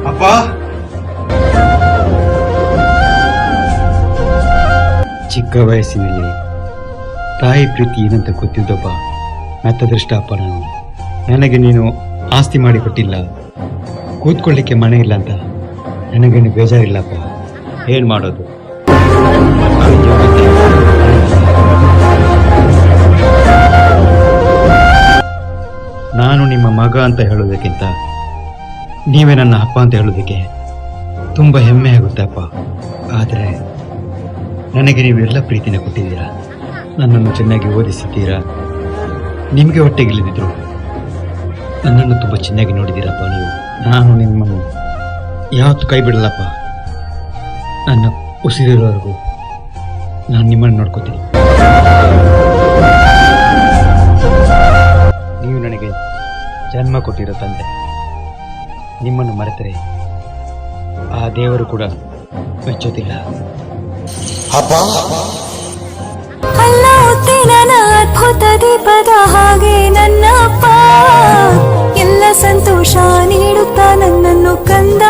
ಅಪ್ಪ, ಚಿಕ್ಕ ವಯಸ್ಸಿನಲ್ಲಿ ತಾಯಿ ಪ್ರೀತಿ ಏನಂತ ಗೊತ್ತಿದ್ದೊಬ್ಬ ಮೆತ್ತದೃಷ್ಟ ಅಪ್ಪ ನಾನು. ನನಗೆ ನೀನು ಆಸ್ತಿ ಮಾಡಿಕೊಟ್ಟಿಲ್ಲ, ಕೂತ್ಕೊಳ್ಳಿಕ್ಕೆ ಮನೆ ಇಲ್ಲ ಅಂತ ನನಗೇನು ಬೇಜಾರಿಲ್ಲಪ್ಪ. ಏನು ಮಾಡೋದು? ನಾನು ನಿಮ್ಮ ಮಗ ಅಂತ ಹೇಳೋದಕ್ಕಿಂತ ನೀವೇ ನನ್ನ ಅಪ್ಪ ಅಂತ ಹೇಳೋದಕ್ಕೆ ತುಂಬ ಹೆಮ್ಮೆ ಆಗುತ್ತೆ ಅಪ್ಪ. ಆದರೆ ನನಗೆ ನೀವೆಲ್ಲ ಪ್ರೀತಿನ ಕೊಟ್ಟಿದ್ದೀರಾ, ನನ್ನನ್ನು ಚೆನ್ನಾಗಿ ಓದಿಸಿದ್ದೀರಾ, ನಿಮಗೆ ಹೊಟ್ಟೆಗಿಳಿದಿದ್ರು ನನ್ನನ್ನು ತುಂಬ ಚೆನ್ನಾಗಿ ನೋಡಿದ್ದೀರಪ್ಪ ನೀವು. ನಾನು ನಿಮ್ಮನ್ನು ಯಾವತ್ತೂ ಕೈ ಬಿಡಲ್ಲಪ್ಪ. ನನ್ನ ಉಸಿರಿರೋವರೆಗೂ ನಾನು ನಿಮ್ಮನ್ನು ನೋಡ್ಕೋತೀನಿ. ನೀವು ನನಗೆ ಜನ್ಮ ಕೊಟ್ಟಿರೋ ತಂದೆ, ನಿಮ್ಮನ್ನು ಮರೆತರೆ ಆ ದೇವರು ಕೂಡ ಮೆಚ್ಚೋದಿಲ್ಲ. ಅಲ್ಲ ನನ್ನ ಅದ್ಭುತ ದೀಪದ ಹಾಗೆ ನನ್ನ ಅಪ್ಪ ಎಲ್ಲ ಸಂತೋಷ ನೀಡುತ್ತಾ ನನ್ನನ್ನು ಕಂದ